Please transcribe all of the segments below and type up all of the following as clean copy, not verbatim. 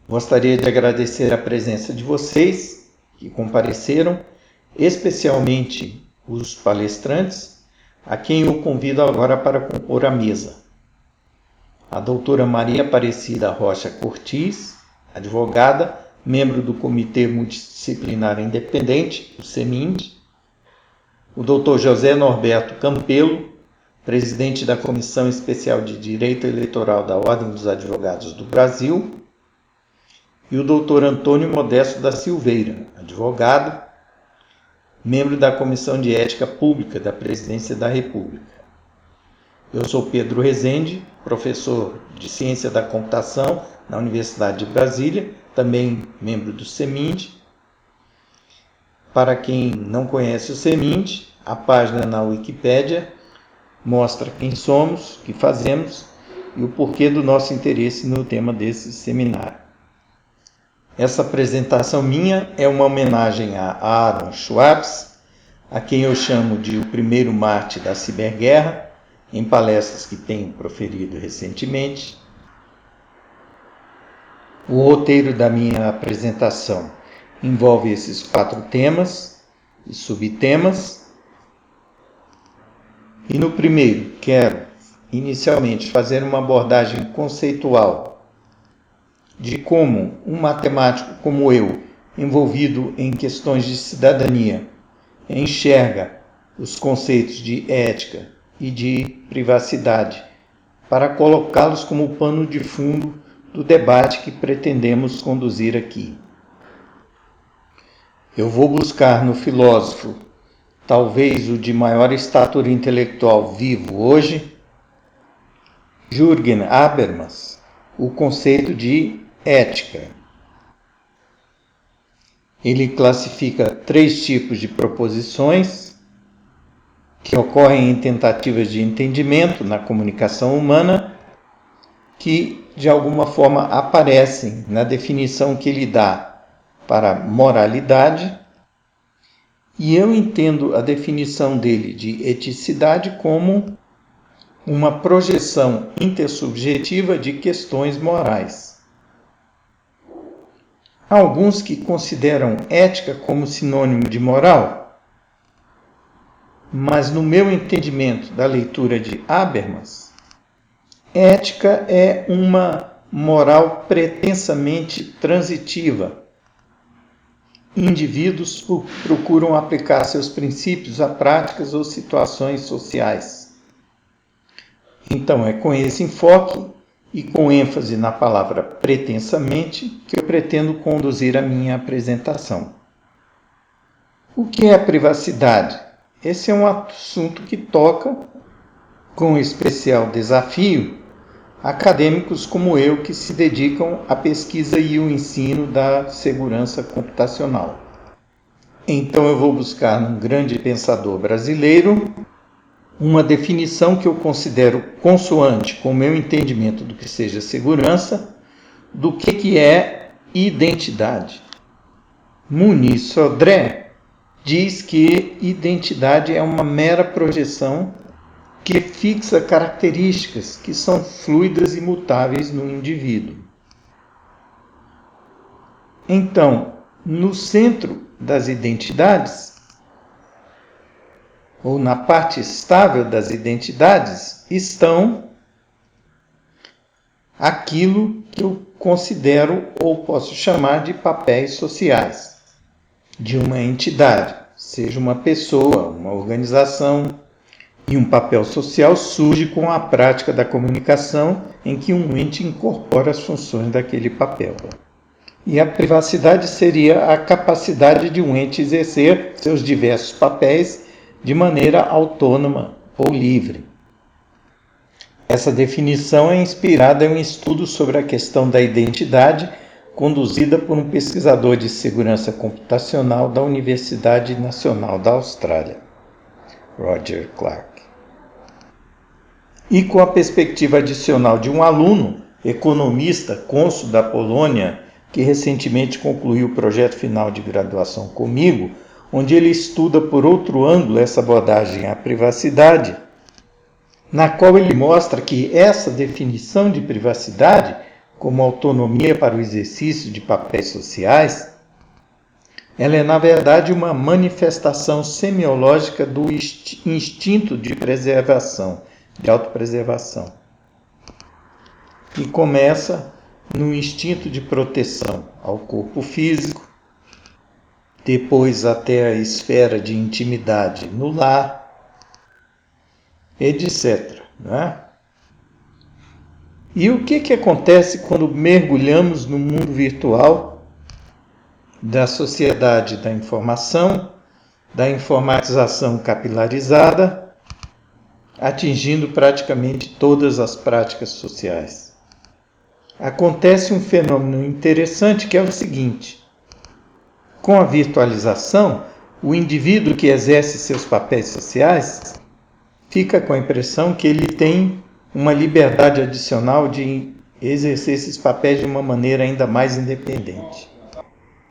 Gostaria de agradecer a presença de vocês que compareceram, especialmente os palestrantes, a quem eu convido agora para compor a mesa. A doutora Maria Aparecida Rocha Cortis, advogada, membro do Comitê Multidisciplinar Independente, o CEMIND. O doutor José Norberto Campelo, presidente da Comissão Especial de Direito Eleitoral da Ordem dos Advogados do Brasil. E o doutor Antônio Modesto da Silveira, advogado, membro da Comissão de Ética Pública da Presidência da República. Eu sou Pedro Rezende, professor de Ciência da Computação na Universidade de Brasília, também membro do CEMIND. Para quem não conhece o CEMIND, a página na Wikipédia mostra quem somos, o que fazemos e o porquê do nosso interesse no tema desse seminário. Essa apresentação minha é uma homenagem a Aaron Swartz, a quem eu chamo de o primeiro Marte da ciberguerra, em palestras que tenho proferido recentemente. O roteiro da minha apresentação envolve esses 4 temas e subtemas. E no primeiro, quero inicialmente fazer uma abordagem conceitual de como um matemático como eu, envolvido em questões de cidadania, enxerga os conceitos de ética e de privacidade, para colocá-los como pano de fundo do debate que pretendemos conduzir aqui. Eu vou buscar no filósofo, talvez o de maior estatura intelectual vivo hoje, Jürgen Habermas, o conceito de ética. Ele classifica 3 tipos de proposições que ocorrem em tentativas de entendimento na comunicação humana, que de alguma forma aparecem na definição que ele dá para moralidade, e eu entendo a definição dele de eticidade como uma projeção intersubjetiva de questões morais. Há alguns que consideram ética como sinônimo de moral, mas no meu entendimento da leitura de Habermas, ética é uma moral pretensamente transitiva. Indivíduos procuram aplicar seus princípios a práticas ou situações sociais. Então, é com esse enfoque e com ênfase na palavra pretensamente que eu pretendo conduzir a minha apresentação. O que é a privacidade? Esse é um assunto que toca, com especial desafio, acadêmicos como eu que se dedicam à pesquisa e ao ensino da segurança computacional. Então eu vou buscar num grande pensador brasileiro uma definição que eu considero consoante com o meu entendimento do que seja segurança, do que é identidade. Muniz Sodré diz que identidade é uma mera projeção que fixa características que são fluidas e mutáveis no indivíduo. Então, no centro das identidades, ou na parte estável das identidades, estão aquilo que eu considero ou posso chamar de papéis sociais de uma entidade, seja uma pessoa, uma organização. E um papel social surge com a prática da comunicação em que um ente incorpora as funções daquele papel. E a privacidade seria a capacidade de um ente exercer seus diversos papéis de maneira autônoma ou livre. Essa definição é inspirada em um estudo sobre a questão da identidade conduzida por um pesquisador de segurança computacional da Universidade Nacional da Austrália, Roger Clark. E com a perspectiva adicional de um aluno, economista, cônsul da Polônia, que recentemente concluiu o projeto final de graduação comigo, onde ele estuda por outro ângulo essa abordagem à privacidade, na qual ele mostra que essa definição de privacidade como autonomia para o exercício de papéis sociais, ela é, na verdade, uma manifestação semiológica do instinto de preservação, de autopreservação, que começa no instinto de proteção ao corpo físico, depois até a esfera de intimidade no lar, etc. Né? E o que acontece quando mergulhamos no mundo virtual da sociedade da informação, da informatização capilarizada, atingindo praticamente todas as práticas sociais? Acontece um fenômeno interessante que é o seguinte: com a virtualização, o indivíduo que exerce seus papéis sociais fica com a impressão que ele tem uma liberdade adicional de exercer esses papéis de uma maneira ainda mais independente.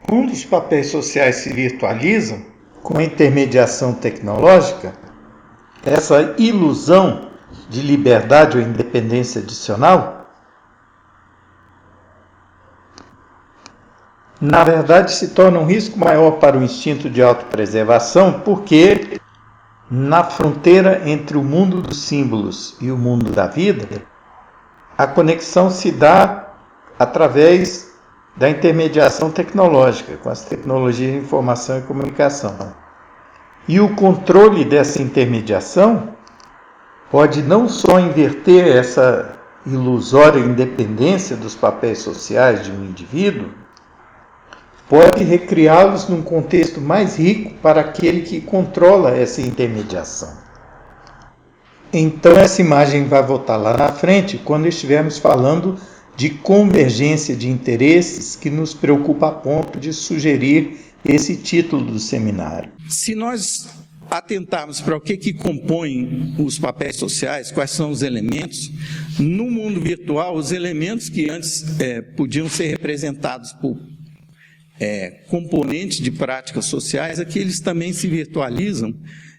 Quando os papéis sociais se virtualizam, com a intermediação tecnológica, essa ilusão de liberdade ou independência adicional, na verdade, se torna um risco maior para o instinto de autopreservação, porque na fronteira entre o mundo dos símbolos e o mundo da vida, a conexão se dá através da intermediação tecnológica, com as tecnologias de informação e comunicação. E o controle dessa intermediação pode não só inverter essa ilusória independência dos papéis sociais de um indivíduo, pode recriá-los num contexto mais rico para aquele que controla essa intermediação. Então essa imagem vai voltar lá na frente quando estivermos falando de convergência de interesses que nos preocupa a ponto de sugerir esse título do seminário. Se nós atentarmos para o que compõe os papéis sociais, quais são os elementos, no mundo virtual, os elementos que antes podiam ser representados por componentes de práticas sociais, aqui eles também se virtualizam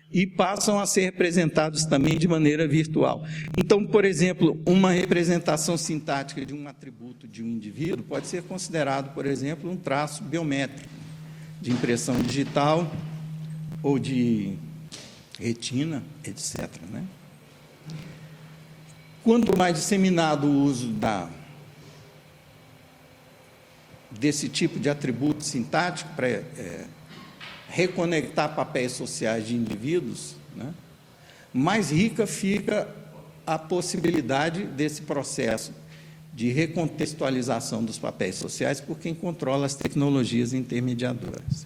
e passam a ser representados também de maneira virtual. Então, por exemplo, uma representação sintática de um atributo de um indivíduo pode ser considerado, por exemplo, um traço biométrico de impressão digital ou de retina, etc. Né? Quanto mais disseminado o uso desse tipo de atributo sintático para reconectar papéis sociais de indivíduos, né, mais rica fica a possibilidade desse processo de recontextualização dos papéis sociais por quem controla as tecnologias intermediadoras.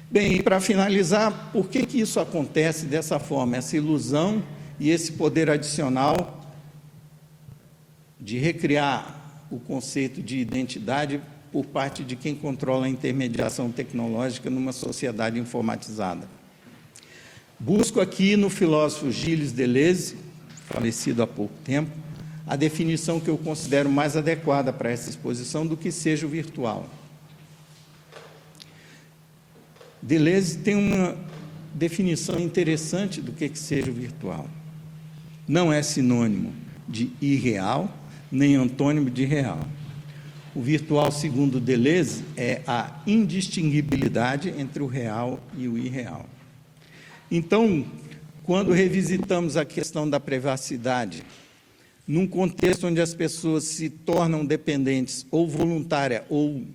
Bem, e para finalizar, por que isso acontece dessa forma? Essa ilusão e esse poder adicional de recriar o conceito de identidade por parte de quem controla a intermediação tecnológica numa sociedade informatizada. Busco aqui no filósofo Gilles Deleuze, falecido há pouco tempo, a definição que eu considero mais adequada para essa exposição do que seja o virtual. Deleuze tem uma definição interessante do que seja o virtual. Não é sinônimo de irreal, nem antônimo de real. O virtual, segundo Deleuze, é a indistinguibilidade entre o real e o irreal. Então, quando revisitamos a questão da privacidade, num contexto onde as pessoas se tornam dependentes ou voluntária ou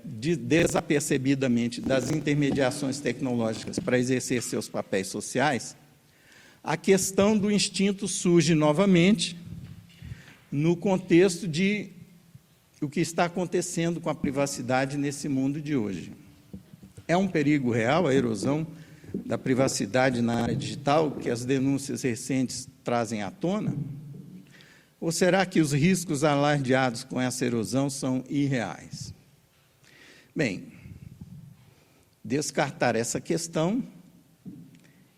desapercebidamente das intermediações tecnológicas para exercer seus papéis sociais, a questão do instinto surge novamente no contexto de o que está acontecendo com a privacidade nesse mundo de hoje. É um perigo real a erosão da privacidade na área digital que as denúncias recentes trazem à tona? Ou será que os riscos alardeados com essa erosão são irreais? Bem, descartar essa questão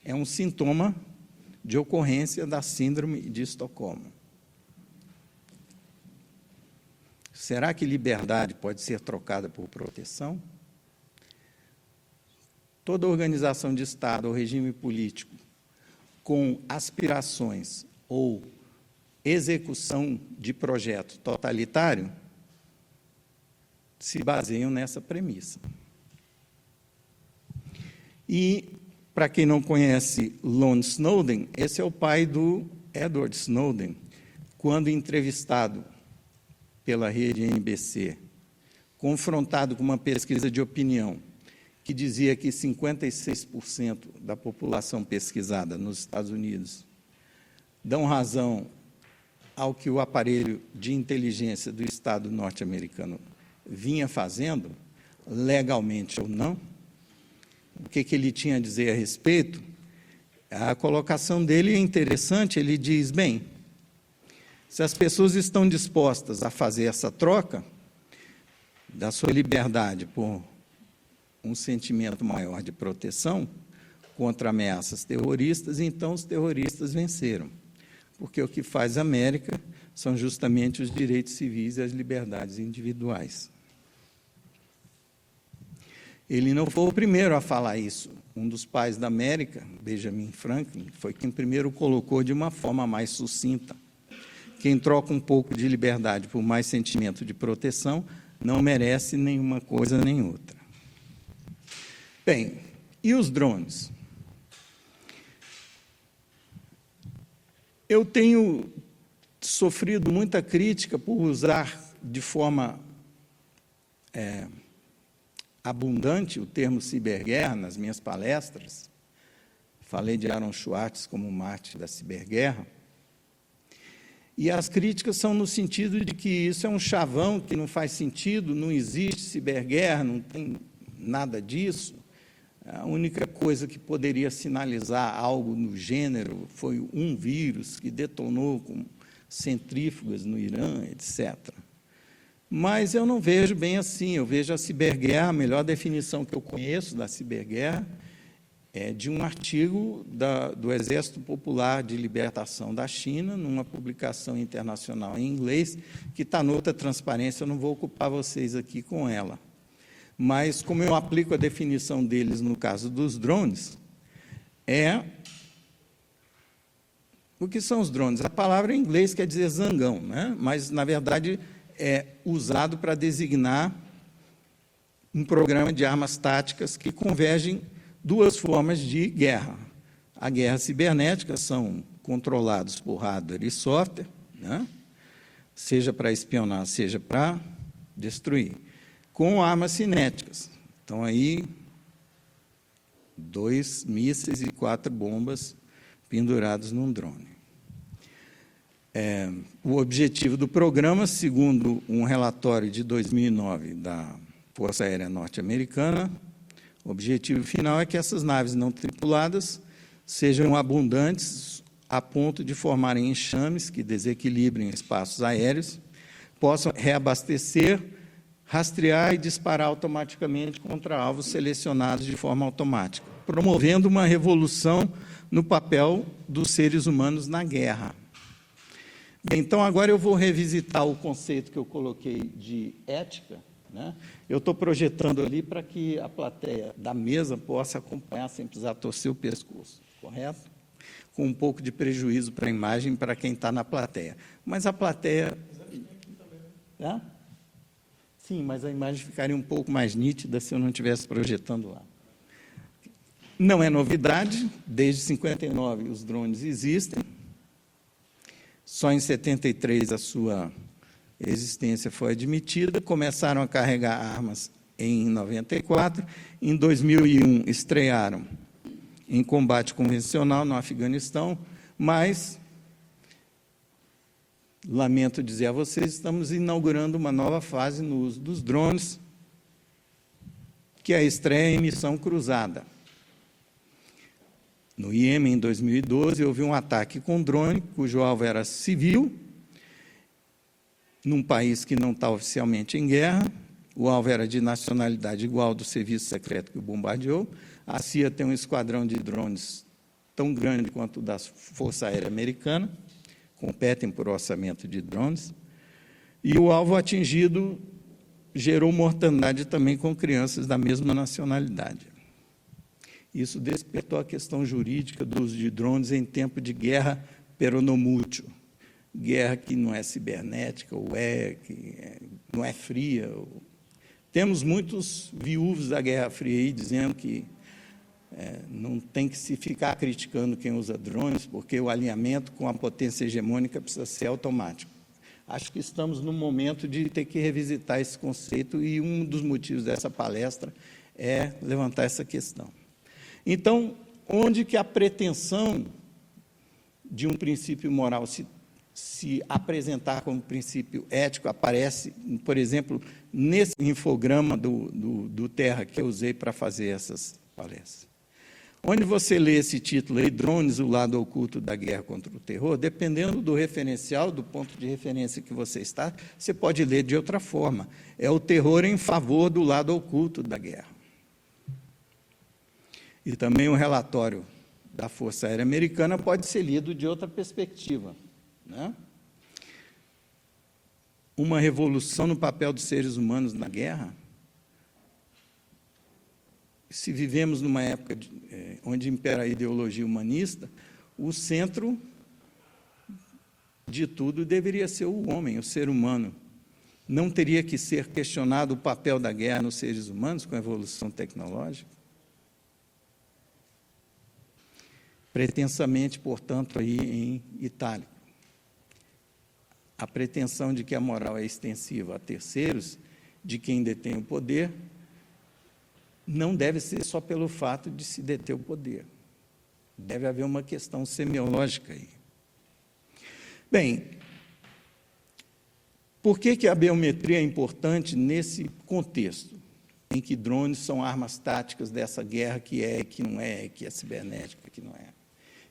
é um sintoma de ocorrência da síndrome de Estocolmo. Será que liberdade pode ser trocada por proteção? Toda organização de Estado ou regime político com aspirações ou execução de projeto totalitário se baseiam nessa premissa. E, para quem não conhece Lon Snowden, esse é o pai do Edward Snowden, quando entrevistado pela rede NBC, confrontado com uma pesquisa de opinião que dizia que 56% da população pesquisada nos Estados Unidos dão razão ao que o aparelho de inteligência do Estado norte-americano vinha fazendo, legalmente ou não, o que ele tinha a dizer a respeito, a colocação dele é interessante, ele diz, bem, se as pessoas estão dispostas a fazer essa troca da sua liberdade por um sentimento maior de proteção contra ameaças terroristas, então os terroristas venceram. Porque o que faz a América são justamente os direitos civis e as liberdades individuais. Ele não foi o primeiro a falar isso. Um dos pais da América, Benjamin Franklin, foi quem primeiro colocou de uma forma mais sucinta. Quem troca um pouco de liberdade por mais sentimento de proteção não merece nenhuma coisa nem outra. Bem, e os drones? Eu tenho sofrido muita crítica por usar de forma abundante o termo ciberguerra nas minhas palestras. Falei de Aaron Swartz como mártir da ciberguerra. E as críticas são no sentido de que isso é um chavão que não faz sentido, não existe ciberguerra, não tem nada disso. A única coisa que poderia sinalizar algo no gênero foi um vírus que detonou com centrífugas no Irã, etc. Mas eu não vejo bem assim, eu vejo a ciberguerra, a melhor definição que eu conheço da ciberguerra é de um artigo do Exército Popular de Libertação da China, numa publicação internacional em inglês, que está noutra transparência, eu não vou ocupar vocês aqui com ela. Mas, como eu aplico a definição deles no caso dos drones, o que são os drones? A palavra em inglês quer dizer zangão, né? Mas, na verdade, é usado para designar um programa de armas táticas que convergem duas formas de guerra. A guerra cibernética são controlados por hardware e software, né? Seja para espionar, seja para destruir, com armas cinéticas. Então, aí, 2 mísseis e 4 bombas pendurados num drone. O objetivo do programa, segundo um relatório de 2009 da Força Aérea Norte-Americana, o objetivo final é que essas naves não tripuladas sejam abundantes a ponto de formarem enxames que desequilibrem espaços aéreos, possam reabastecer, rastrear e disparar automaticamente contra alvos selecionados de forma automática, promovendo uma revolução no papel dos seres humanos na guerra. Bem, então, agora eu vou revisitar o conceito que eu coloquei de ética, né? Eu estou projetando ali para que a plateia da mesa possa acompanhar sem precisar torcer o pescoço, correto? Com um pouco de prejuízo para a imagem para quem está na plateia. Mas a plateia... Tá? Sim, mas a imagem ficaria um pouco mais nítida se eu não estivesse projetando lá. Não é novidade, desde 59 os drones existem, só em 73 a sua existência foi admitida, começaram a carregar armas em 94, em 2001 estrearam em combate convencional no Afeganistão, mas, lamento dizer a vocês, estamos inaugurando uma nova fase no uso dos drones, que é a estreia em missão cruzada. No Iêmen, em 2012, houve um ataque com drone, cujo alvo era civil, num país que não está oficialmente em guerra. O alvo era de nacionalidade igual do serviço secreto que o bombardeou. A CIA tem um esquadrão de drones tão grande quanto o da Força Aérea Americana, competem por orçamento de drones, e o alvo atingido gerou mortandade também com crianças da mesma nacionalidade. Isso despertou a questão jurídica do uso de drones em tempo de guerra peronomútil. guerra que não é cibernética, ou não é fria. Temos muitos viúvos da Guerra Fria aí dizendo que não tem que se ficar criticando quem usa drones, porque o alinhamento com a potência hegemônica precisa ser automático. Acho que estamos no momento de ter que revisitar esse conceito, e um dos motivos dessa palestra é levantar essa questão. Então, onde que a pretensão de um princípio moral se apresentar como princípio ético aparece, por exemplo, nesse infograma do Terra que eu usei para fazer essas palestras. Onde você lê esse título aí, Drones, o lado oculto da guerra contra o terror, dependendo do referencial, do ponto de referência que você está, você pode ler de outra forma. É o terror em favor do lado oculto da guerra. E também um relatório da Força Aérea Americana pode ser lido de outra perspectiva, né? Uma revolução no papel dos seres humanos na guerra. Se vivemos numa época onde impera a ideologia humanista, o centro de tudo deveria ser o homem, o ser humano. Não teria que ser questionado o papel da guerra nos seres humanos com a evolução tecnológica? Pretensamente, portanto, aí em itálico. A pretensão de que a moral é extensiva a terceiros, de quem detém o poder, não deve ser só pelo fato de se deter o poder. Deve haver uma questão semiológica aí. Bem, por que a biometria é importante nesse contexto, em que drones são armas táticas dessa guerra que é, que não é, que é cibernética, que não é,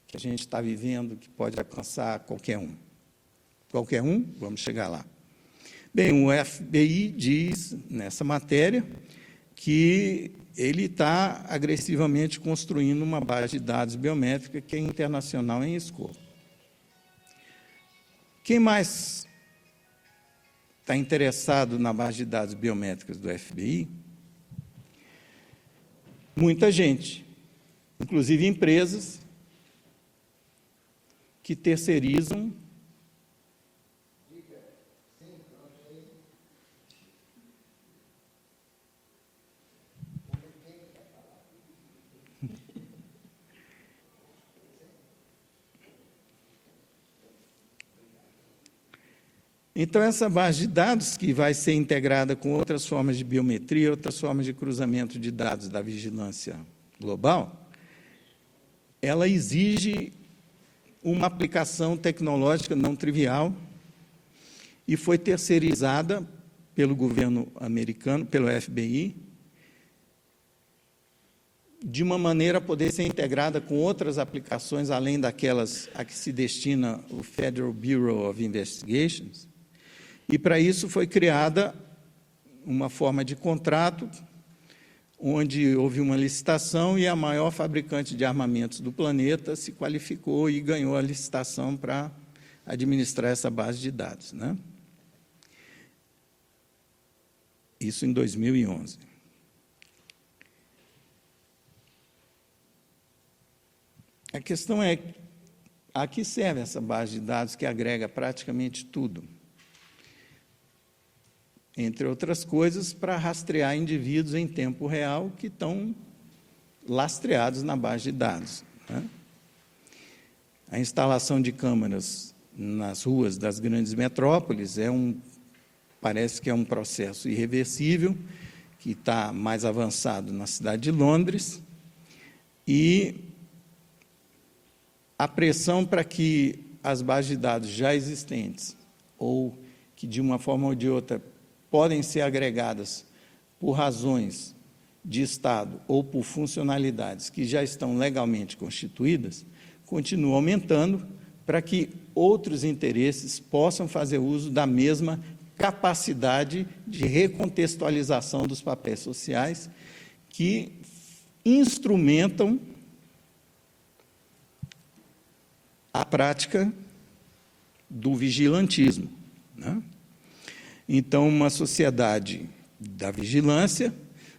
que a gente está vivendo, que pode alcançar qualquer um? Qualquer um? Vamos chegar lá. Bem, o FBI diz, nessa matéria, que ele está agressivamente construindo uma base de dados biométrica que é internacional em escopo. Quem mais está interessado na base de dados biométricas do FBI? Muita gente, inclusive empresas que terceirizam Então, essa base de dados, que vai ser integrada com outras formas de biometria, outras formas de cruzamento de dados da vigilância global, ela exige uma aplicação tecnológica não trivial e foi terceirizada pelo governo americano, pelo FBI, de uma maneira a poder ser integrada com outras aplicações, além daquelas a que se destina o Federal Bureau of Investigations. E, para isso, foi criada uma forma de contrato, onde houve uma licitação e a maior fabricante de armamentos do planeta se qualificou e ganhou a licitação para administrar essa base de dados, né? Isso em 2011. A questão é, a que serve essa base de dados que agrega praticamente tudo? Entre outras coisas, para rastrear indivíduos em tempo real que estão lastreados na base de dados, né? A instalação de câmeras nas ruas das grandes metrópoles parece que é um processo irreversível, que está mais avançado na cidade de Londres, e a pressão para que as bases de dados já existentes, ou que de uma forma ou de outra podem ser agregadas por razões de Estado ou por funcionalidades que já estão legalmente constituídas, continua aumentando para que outros interesses possam fazer uso da mesma capacidade de recontextualização dos papéis sociais que instrumentam a prática do vigilantismo, né? Então, uma sociedade da vigilância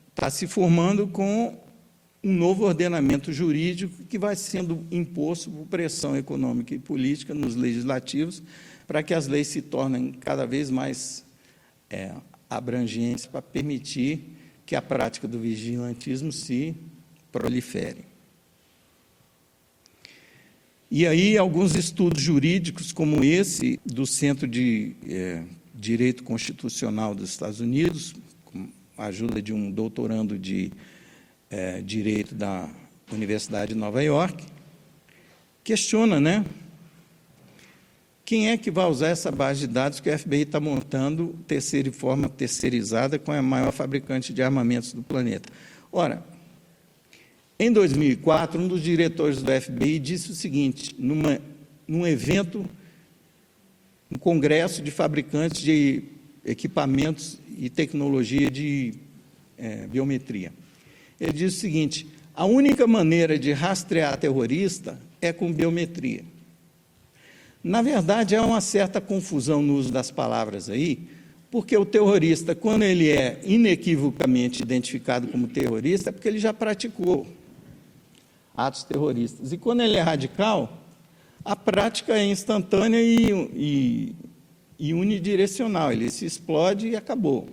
está se formando com um novo ordenamento jurídico que vai sendo imposto por pressão econômica e política nos legislativos para que as leis se tornem cada vez mais abrangentes, para permitir que a prática do vigilantismo se prolifere. E aí, alguns estudos jurídicos, como esse do Centro de Direito Constitucional dos Estados Unidos, com a ajuda de um doutorando de Direito da Universidade de Nova York, questiona, né? Quem é que vai usar essa base de dados que o FBI está montando de forma terceirizada com a maior fabricante de armamentos do planeta? Ora, em 2004, um dos diretores do FBI disse o seguinte, num evento, um congresso de fabricantes de equipamentos e tecnologia de biometria. Ele disse o seguinte, a única maneira de rastrear terrorista é com biometria. Na verdade, há uma certa confusão no uso das palavras aí, porque o terrorista, quando ele é inequivocamente identificado como terrorista, é porque ele já praticou atos terroristas. E quando ele é radical, a prática é instantânea e unidirecional, ele se explode e acabou.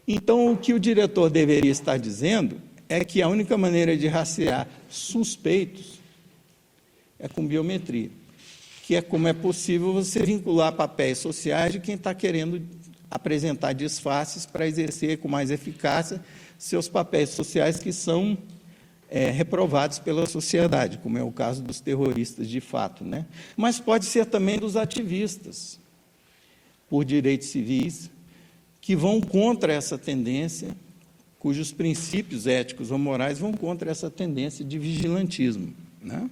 Então, o que o diretor deveria estar dizendo é que a única maneira de rastrear suspeitos é com biometria, que é como é possível você vincular papéis sociais de quem está querendo apresentar disfarces para exercer com mais eficácia seus papéis sociais que são reprovados pela sociedade, como é o caso dos terroristas de fato, né? Mas pode ser também dos ativistas por direitos civis, que vão contra essa tendência, cujos princípios éticos ou morais vão contra essa tendência de vigilantismo, né?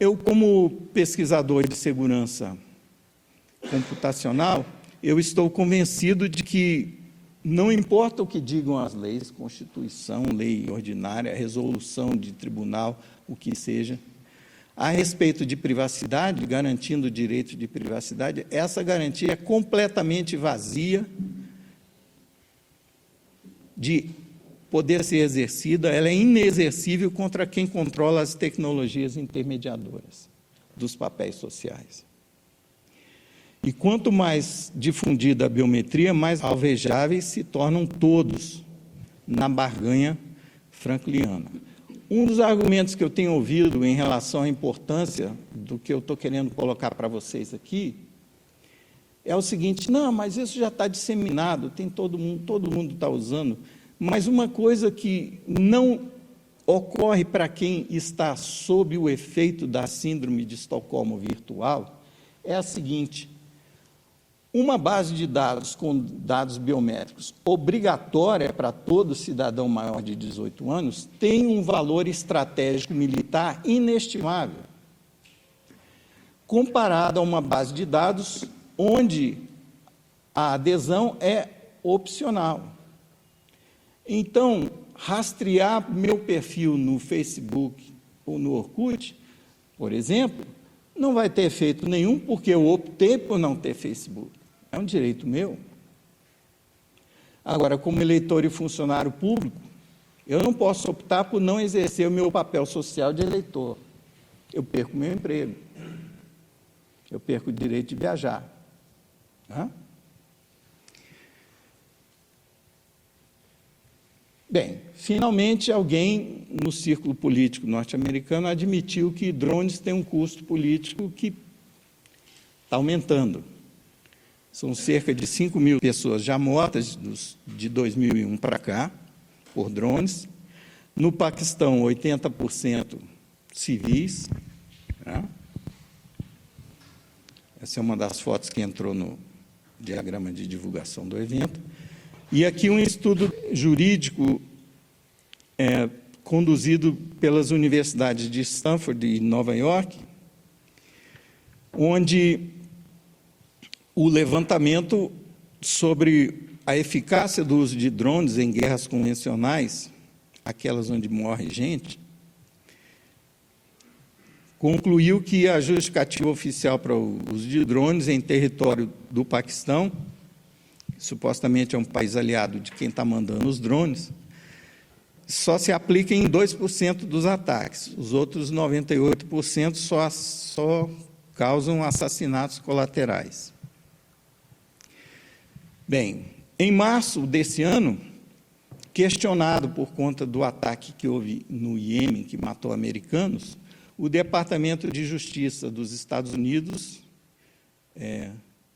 Eu, como pesquisador de segurança computacional, eu estou convencido de que não importa o que digam as leis, Constituição, lei ordinária, resolução de tribunal, o que seja, a respeito de privacidade, garantindo o direito de privacidade, essa garantia é completamente vazia de poder ser exercida, ela é inexercível contra quem controla as tecnologias intermediadoras dos papéis sociais. E quanto mais difundida a biometria, mais alvejáveis se tornam todos na barganha frankliana. Um dos argumentos que eu tenho ouvido em relação à importância do que eu estou querendo colocar para vocês aqui é o seguinte, não, mas isso já está disseminado, tem todo mundo está usando, mas uma coisa que não ocorre para quem está sob o efeito da síndrome de Estocolmo virtual é a seguinte, uma base de dados com dados biométricos obrigatória para todo cidadão maior de 18 anos tem um valor estratégico militar inestimável, comparado a uma base de dados onde a adesão é opcional. Então, rastrear meu perfil no Facebook ou no Orkut, por exemplo, não vai ter efeito nenhum, porque eu optei por não ter Facebook. É um direito meu. Agora, como eleitor e funcionário público, eu não posso optar por não exercer o meu papel social de eleitor. Eu perco meu emprego. Eu perco o direito de viajar. Bem, finalmente alguém no círculo político norte-americano admitiu que drones têm um custo político que está aumentando. São cerca de 5.000 pessoas já mortas de 2001 para cá, por drones. No Paquistão, 80% civis. Né? Essa é uma das fotos que entrou no diagrama de divulgação do evento. E aqui um estudo jurídico conduzido pelas universidades de Stanford e Nova York, onde o levantamento sobre a eficácia do uso de drones em guerras convencionais, aquelas onde morre gente, concluiu que a justificativa oficial para o uso de drones em território do Paquistão, que supostamente é um país aliado de quem está mandando os drones, só se aplica em 2% dos ataques. Os outros 98% só causam assassinatos colaterais. Bem, em março desse ano, questionado por conta do ataque que houve no Iêmen, que matou americanos, o Departamento de Justiça dos Estados Unidos,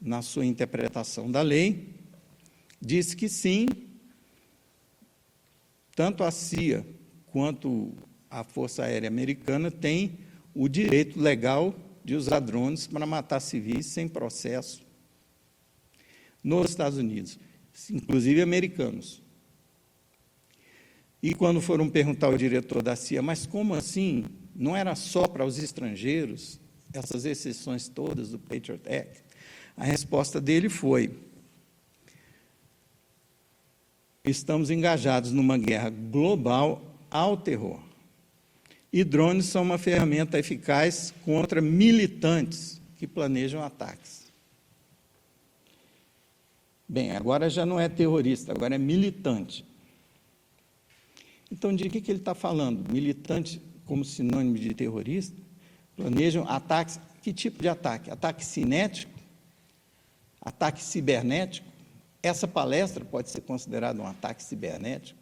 na sua interpretação da lei, disse que sim, tanto a CIA quanto a Força Aérea Americana têm o direito legal de usar drones para matar civis sem processo nos Estados Unidos, inclusive americanos. E quando foram perguntar ao diretor da CIA, mas como assim? Não era só para os estrangeiros, essas exceções todas do Patriot Act? A resposta dele foi: estamos engajados numa guerra global ao terror. E drones são uma ferramenta eficaz contra militantes que planejam ataques. Bem, agora já não é terrorista, agora é militante. Então, de que ele está falando? Militante como sinônimo de terrorista? Planejam ataques. Que tipo de ataque? Ataque cinético? Ataque cibernético? Essa palestra pode ser considerada um ataque cibernético?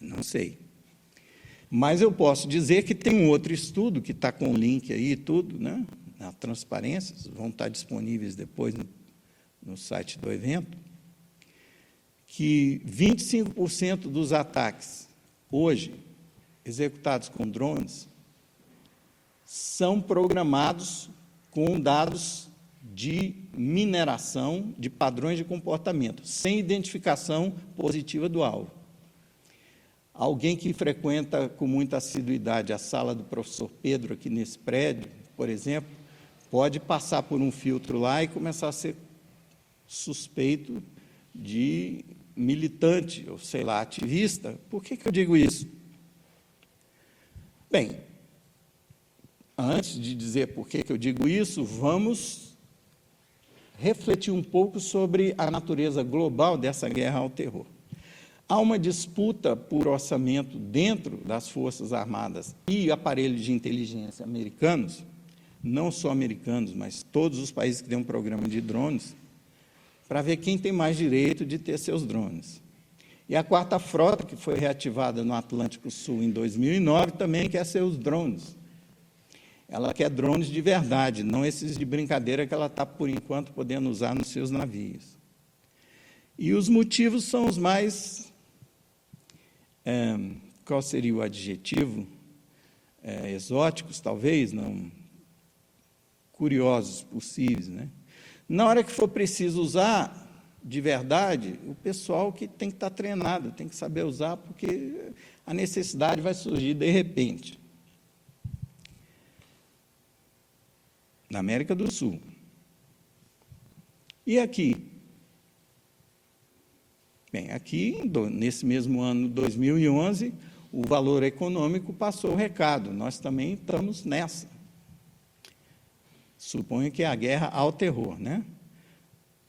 Não sei. Mas eu posso dizer que tem um outro estudo, que está com o link aí e tudo, né? Na transparência, vão estar disponíveis depois no site do evento, que 25% dos ataques, hoje, executados com drones, são programados com dados de mineração de padrões de comportamento, sem identificação positiva do alvo. Alguém que frequenta com muita assiduidade a sala do professor Pedro, aqui nesse prédio, por exemplo, pode passar por um filtro lá e começar a ser suspeito de militante, ou sei lá, ativista. Por que eu digo isso? Bem, antes de dizer por que eu digo isso, vamos refletir um pouco sobre a natureza global dessa guerra ao terror. Há uma disputa por orçamento dentro das Forças Armadas e aparelhos de inteligência americanos, não só americanos, mas todos os países que têm um programa de drones, para ver quem tem mais direito de ter seus drones. E a quarta frota, que foi reativada no Atlântico Sul em 2009, também quer seus drones. Ela quer drones de verdade, não esses de brincadeira que ela está, por enquanto, podendo usar nos seus navios. E os motivos são os mais... qual seria o adjetivo? Exóticos, talvez, não curiosos possíveis, né? Na hora que for preciso usar de verdade, o pessoal que tem que estar treinado, tem que saber usar, porque a necessidade vai surgir de repente. Na América do Sul. E aqui? Bem, aqui, nesse mesmo ano, 2011, o Valor Econômico passou o recado. Nós também estamos nessa. Suponho que é a guerra ao terror, né?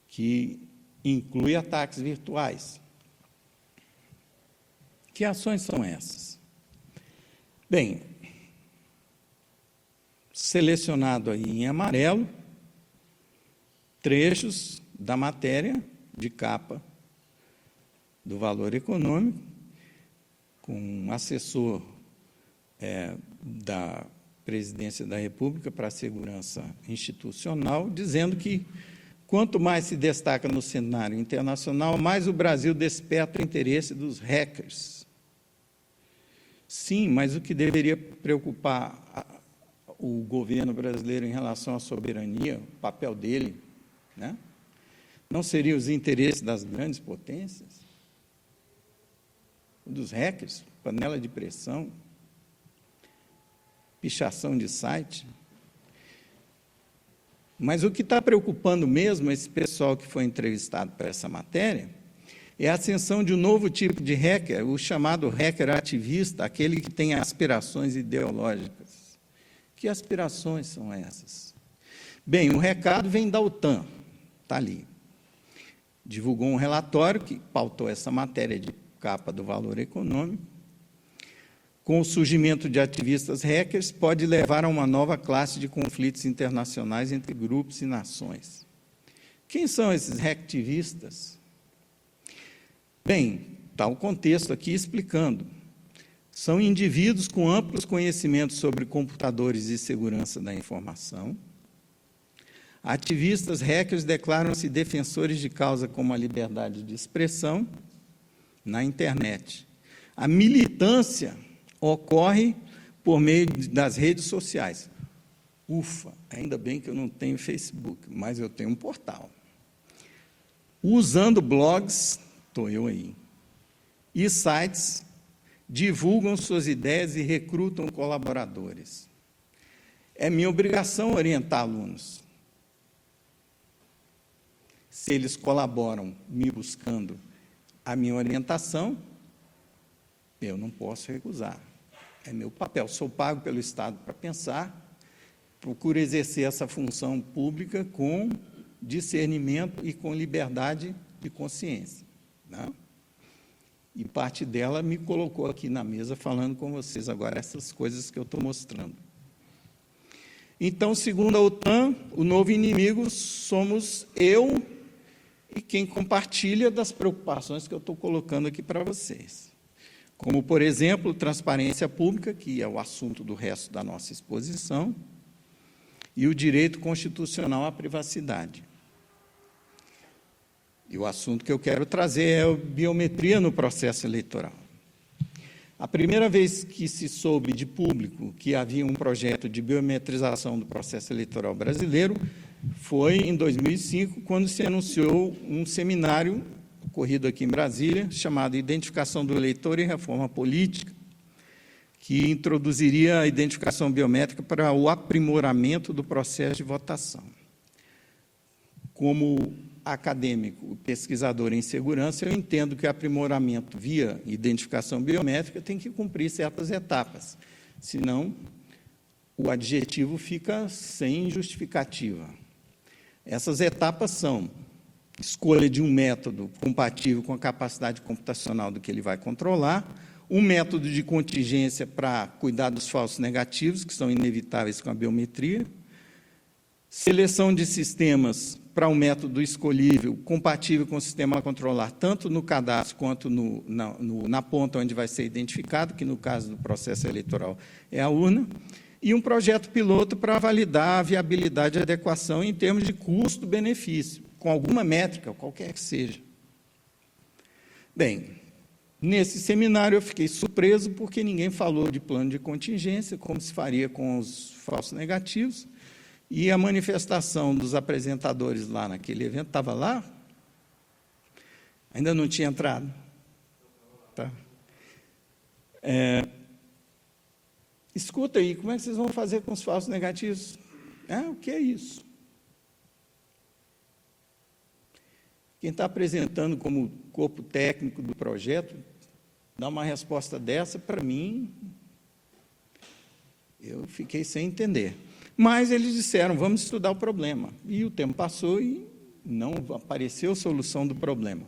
Que inclui ataques virtuais. Que ações são essas? Bem, selecionado aí em amarelo, trechos da matéria de capa do Valor Econômico, com um assessor da Presidência da República para a Segurança Institucional, dizendo que quanto mais se destaca no cenário internacional, mais o Brasil desperta o interesse dos hackers. Sim, mas o que deveria preocupar o governo brasileiro em relação à soberania, o papel dele, né? Não seriam os interesses das grandes potências? Dos hackers, panela de pressão, pichação de site. Mas o que está preocupando mesmo esse pessoal que foi entrevistado para essa matéria é a ascensão de um novo tipo de hacker, o chamado hacker ativista, aquele que tem aspirações ideológicas. Que aspirações são essas? Bem, o recado vem da OTAN, está ali. Divulgou um relatório que pautou essa matéria de capa do Valor Econômico, com o surgimento de ativistas hackers, pode levar a uma nova classe de conflitos internacionais entre grupos e nações. Quem são esses hacktivistas? Bem, está o contexto aqui explicando. São indivíduos com amplos conhecimentos sobre computadores e segurança da informação. Ativistas hackers declaram-se defensores de causa como a liberdade de expressão na internet. A militância ocorre por meio das redes sociais. Ufa, ainda bem que eu não tenho Facebook, mas eu tenho um portal. Usando blogs, estou eu aí, e sites, divulgam suas ideias e recrutam colaboradores. É minha obrigação orientar alunos. Se eles colaboram me buscando a minha orientação, eu não posso recusar. É meu papel. Sou pago pelo Estado para pensar, procuro exercer essa função pública com discernimento e com liberdade de consciência. Não? E parte dela me colocou aqui na mesa falando com vocês agora essas coisas que eu estou mostrando. Então, segundo a OTAN, o novo inimigo somos eu e quem compartilha das preocupações que eu estou colocando aqui para vocês. Como, por exemplo, transparência pública, que é o assunto do resto da nossa exposição, e o direito constitucional à privacidade. E o assunto que eu quero trazer é a biometria no processo eleitoral. A primeira vez que se soube de público que havia um projeto de biometrização do processo eleitoral brasileiro foi em 2005, quando se anunciou um seminário ocorrido aqui em Brasília, chamado Identificação do Eleitor e Reforma Política, que introduziria a identificação biométrica para o aprimoramento do processo de votação. Como acadêmico, pesquisador em segurança, eu entendo que o aprimoramento via identificação biométrica tem que cumprir certas etapas, senão o adjetivo fica sem justificativa. Essas etapas são escolha de um método compatível com a capacidade computacional do que ele vai controlar, um método de contingência para cuidar dos falsos negativos, que são inevitáveis com a biometria, seleção de sistemas para um método escolhível, compatível com o sistema a controlar, tanto no cadastro quanto na ponta onde vai ser identificado, que no caso do processo eleitoral é a urna, e um projeto piloto para validar a viabilidade e adequação em termos de custo-benefício, com alguma métrica, qualquer que seja. Bem, nesse seminário eu fiquei surpreso porque ninguém falou de plano de contingência, como se faria com os falsos negativos, e a manifestação dos apresentadores lá naquele evento, estava lá? Ainda não tinha entrado? Tá. Escuta aí, como é que vocês vão fazer com os falsos negativos? O que é isso? Quem está apresentando como corpo técnico do projeto, dá uma resposta dessa, para mim, eu fiquei sem entender. Mas eles disseram, vamos estudar o problema. E o tempo passou e não apareceu solução do problema.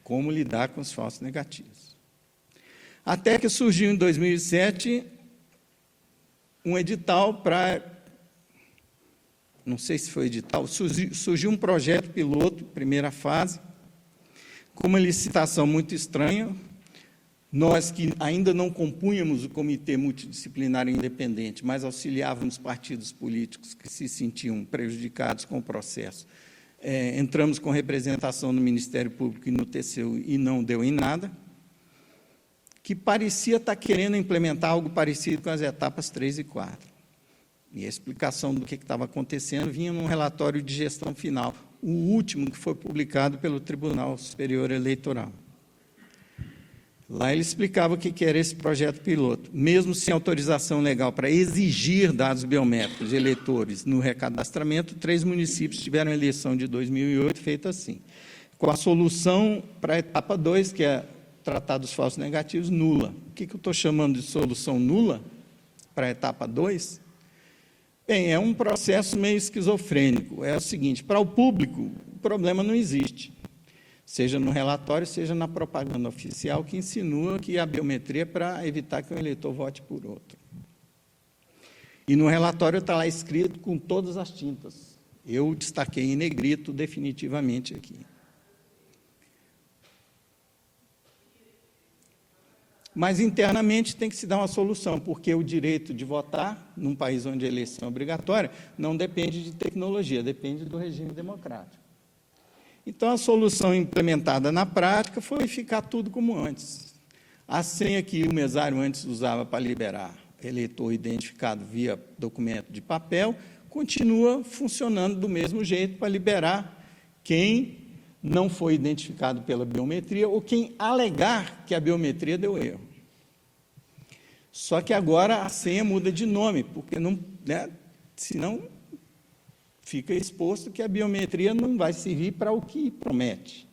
Como lidar com os falsos negativos. Até que surgiu em 2007 um edital para, não sei se foi edital, surgiu um projeto piloto, primeira fase, com uma licitação muito estranha. Nós que ainda não compunhamos o Comitê Multidisciplinar Independente, mas auxiliávamos partidos políticos que se sentiam prejudicados com o processo, entramos com representação no Ministério Público e no TCU e não deu em nada, que parecia estar querendo implementar algo parecido com as etapas 3 e 4. E a explicação do que estava acontecendo vinha num relatório de gestão final, o último que foi publicado pelo Tribunal Superior Eleitoral. Lá ele explicava o que era esse projeto piloto. Mesmo sem autorização legal para exigir dados biométricos de eleitores no recadastramento, 3 municípios tiveram a eleição de 2008 feita assim, com a solução para a etapa 2, que é tratar dos falsos negativos, nula. O que eu estou chamando de solução nula para a etapa 2? Bem, é um processo meio esquizofrênico. É o seguinte, para o público, o problema não existe. seja no relatório, seja na propaganda oficial, que insinua que a biometria é para evitar que o eleitor vote por outro. E no relatório está lá escrito com todas as tintas. Eu destaquei em negrito definitivamente aqui. Mas internamente tem que se dar uma solução, porque o direito de votar, num país onde a eleição é obrigatória, não depende de tecnologia, depende do regime democrático. Então, a solução implementada na prática foi ficar tudo como antes. A senha que o mesário antes usava para liberar eleitor identificado via documento de papel, continua funcionando do mesmo jeito para liberar quem não foi identificado pela biometria ou quem alegar que a biometria deu erro. Só que agora a senha muda de nome, porque não, né, senão fica exposto que a biometria não vai servir para o que promete.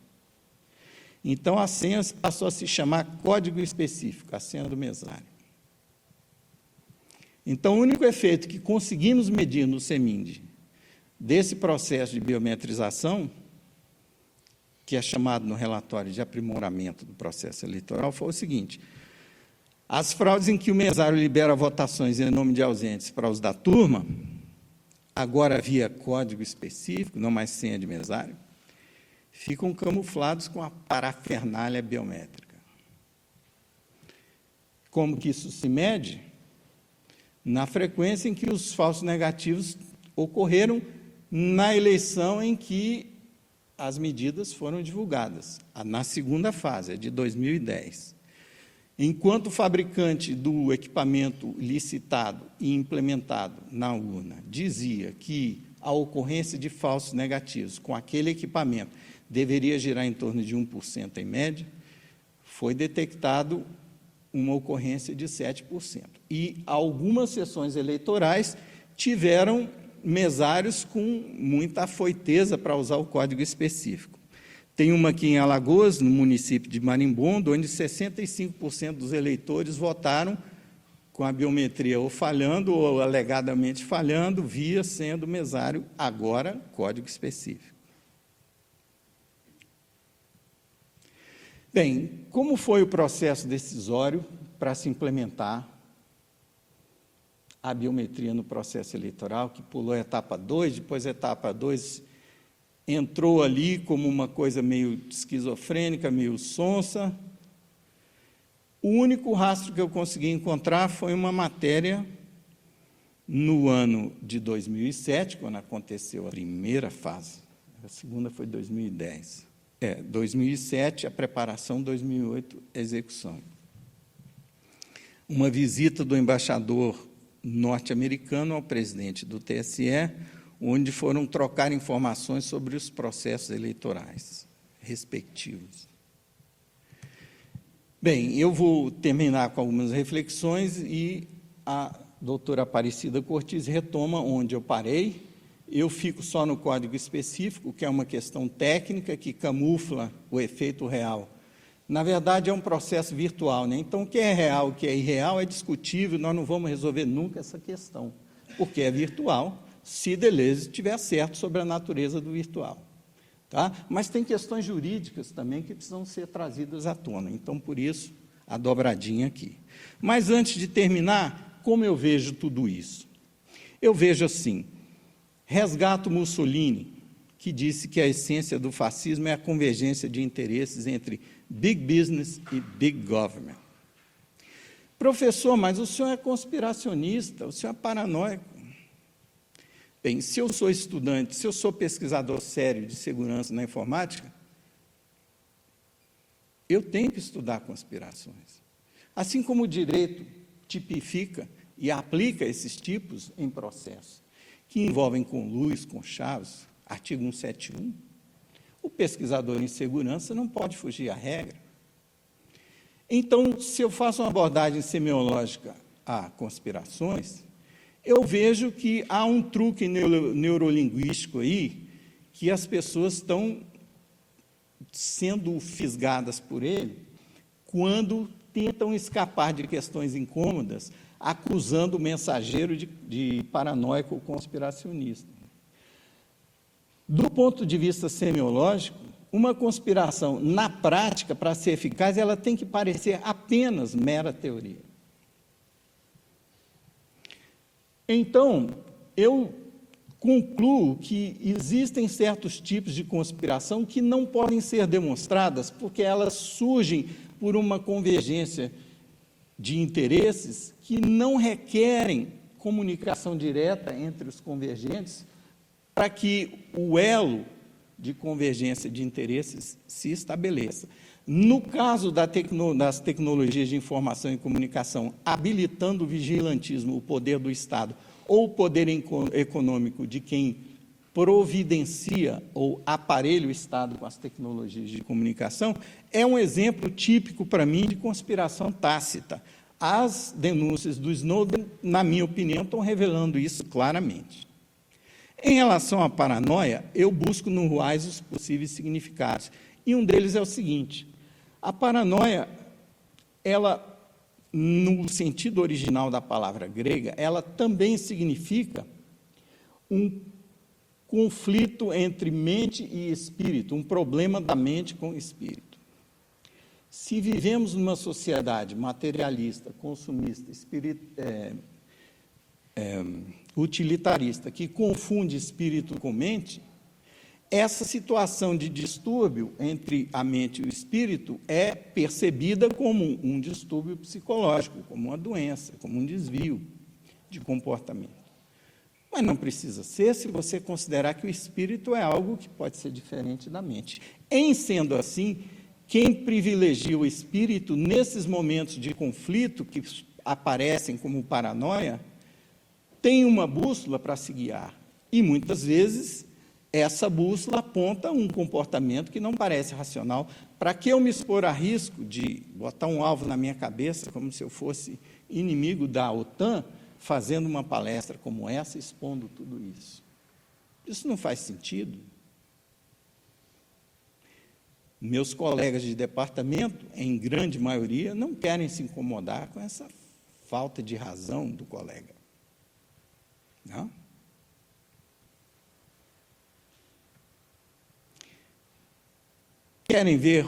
Então a senha passou a se chamar código específico, a senha do mesário. Então o único efeito que conseguimos medir no CEMIND desse processo de biometrização, que é chamado no relatório de aprimoramento do processo eleitoral, foi o seguinte: as fraudes em que o mesário libera votações em nome de ausentes para os da turma, agora via código específico, não mais senha de mesário, ficam camuflados com a parafernália biométrica. Como que isso se mede? Na frequência em que os falsos negativos ocorreram na eleição em que as medidas foram divulgadas, na segunda fase, a de 2010. Enquanto o fabricante do equipamento licitado e implementado na urna dizia que a ocorrência de falsos negativos com aquele equipamento deveria girar em torno de 1% em média, foi detectado uma ocorrência de 7%. E algumas sessões eleitorais tiveram mesários com muita afoiteza para usar o código específico. Tem uma aqui em Alagoas, no município de Marimbondo, onde 65% dos eleitores votaram com a biometria ou falhando, ou alegadamente falhando, via sendo mesário, agora código específico. Bem, como foi o processo decisório para se implementar a biometria no processo eleitoral, que pulou a etapa 2, depois a etapa 2 entrou ali como uma coisa meio esquizofrênica, meio sonsa. O único rastro que eu consegui encontrar foi uma matéria no ano de 2007, quando aconteceu a primeira fase. A segunda foi 2010. 2007, a preparação, 2008, a execução. Uma visita do embaixador norte-americano ao presidente do TSE, onde foram trocar informações sobre os processos eleitorais respectivos. Bem, eu vou terminar com algumas reflexões e a doutora Aparecida Cortes retoma onde eu parei. Eu fico só no código específico, que é uma questão técnica que camufla o efeito real. Na verdade, é um processo virtual, né? Então, o que é real, o que é irreal é discutível, nós não vamos resolver nunca essa questão, porque é virtual, se Deleuze estiver certo sobre a natureza do virtual. Tá? Mas tem questões jurídicas também que precisam ser trazidas à tona, então, por isso, a dobradinha aqui. Mas, antes de terminar, como eu vejo tudo isso? Eu vejo assim: resgato Mussolini, que disse que a essência do fascismo é a convergência de interesses entre big business e big government. Professor, mas o senhor é conspiracionista, o senhor é paranoico. Bem, se eu sou estudante, se eu sou pesquisador sério de segurança na informática, eu tenho que estudar conspirações. Assim como o direito tipifica e aplica esses tipos em processos que envolvem conluios, conchaves, artigo 171, o pesquisador em segurança não pode fugir à regra. Então, se eu faço uma abordagem semiológica a conspirações, eu vejo que há um truque neurolinguístico aí, que as pessoas estão sendo fisgadas por ele, quando tentam escapar de questões incômodas, acusando o mensageiro de paranoico ou conspiracionista. Do ponto de vista semiológico, uma conspiração, na prática, para ser eficaz, ela tem que parecer apenas mera teoria. Então, eu concluo que existem certos tipos de conspiração que não podem ser demonstradas, porque elas surgem por uma convergência de interesses que não requerem comunicação direta entre os convergentes para que o elo de convergência de interesses se estabeleça. No caso das tecnologias de informação e comunicação, habilitando o vigilantismo, o poder do Estado, ou o poder econômico de quem providencia ou aparelha o Estado com as tecnologias de comunicação, é um exemplo típico para mim de conspiração tácita. As denúncias do Snowden, na minha opinião, estão revelando isso claramente. Em relação à paranoia, eu busco no Ruais os possíveis significados. E um deles é o seguinte: a paranoia, ela, no sentido original da palavra grega, ela também significa um conflito entre mente e espírito, um problema da mente com o espírito. Se vivemos numa sociedade materialista, consumista, utilitarista, que confunde espírito com mente, essa situação de distúrbio entre a mente e o espírito é percebida como um distúrbio psicológico, como uma doença, como um desvio de comportamento. Mas não precisa ser se você considerar que o espírito é algo que pode ser diferente da mente. Em sendo assim, quem privilegia o espírito nesses momentos de conflito que aparecem como paranoia, tem uma bússola para se guiar. E muitas vezes essa bússola aponta um comportamento que não parece racional. Para que eu me expor a risco de botar um alvo na minha cabeça, como se eu fosse inimigo da OTAN, fazendo uma palestra como essa, expondo tudo isso? Isso não faz sentido. Meus colegas de departamento, em grande maioria, não querem se incomodar com essa falta de razão do colega. Não? Querem ver,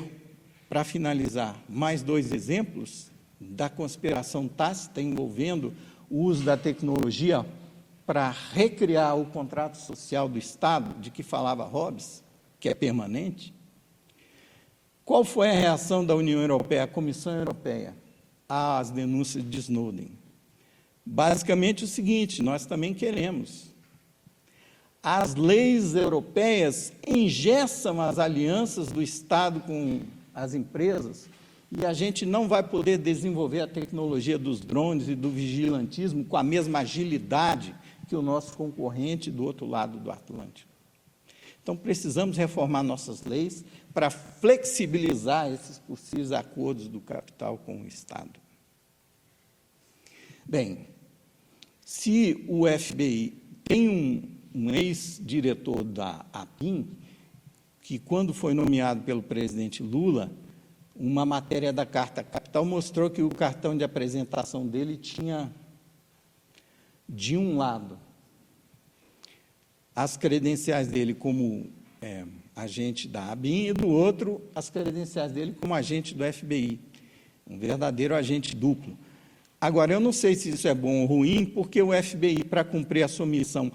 para finalizar, mais 2 exemplos da conspiração tácita envolvendo o uso da tecnologia para recriar o contrato social do Estado, de que falava Hobbes, que é permanente? Qual foi a reação da União Europeia, a Comissão Europeia, às denúncias de Snowden? Basicamente o seguinte: nós também queremos. As leis europeias engessam as alianças do Estado com as empresas e a gente não vai poder desenvolver a tecnologia dos drones e do vigilantismo com a mesma agilidade que o nosso concorrente do outro lado do Atlântico. Então, precisamos reformar nossas leis para flexibilizar esses possíveis acordos do capital com o Estado. Bem, se o FBI tem um ex-diretor da ABIN, que quando foi nomeado pelo presidente Lula, uma matéria da Carta Capital mostrou que o cartão de apresentação dele tinha, de um lado, as credenciais dele como agente da ABIN e, do outro, as credenciais dele como agente do FBI, um verdadeiro agente duplo. Agora, eu não sei se isso é bom ou ruim, porque o FBI, para cumprir a sua missão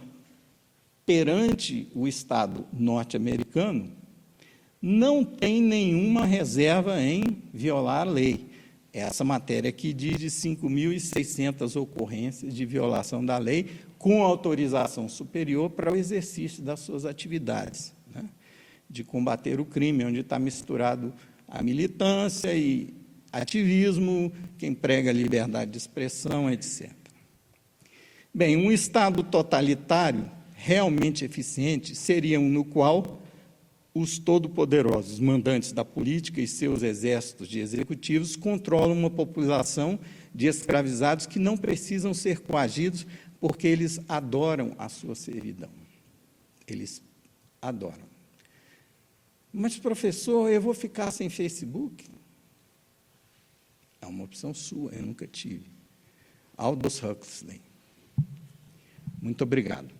perante o Estado norte-americano, não tem nenhuma reserva em violar a lei. Essa matéria aqui diz de 5.600 ocorrências de violação da lei com autorização superior para o exercício das suas atividades, né, de combater o crime, onde está misturado a militância e ativismo, quem prega a liberdade de expressão, etc. Bem, um Estado totalitário realmente eficiente seria um no qual os todo-poderosos mandantes da política e seus exércitos de executivos controlam uma população de escravizados que não precisam ser coagidos porque eles adoram a sua servidão. Eles adoram. Mas, professor, eu vou ficar sem Facebook? É uma opção sua, eu nunca tive. Aldous Huxley. Muito obrigado.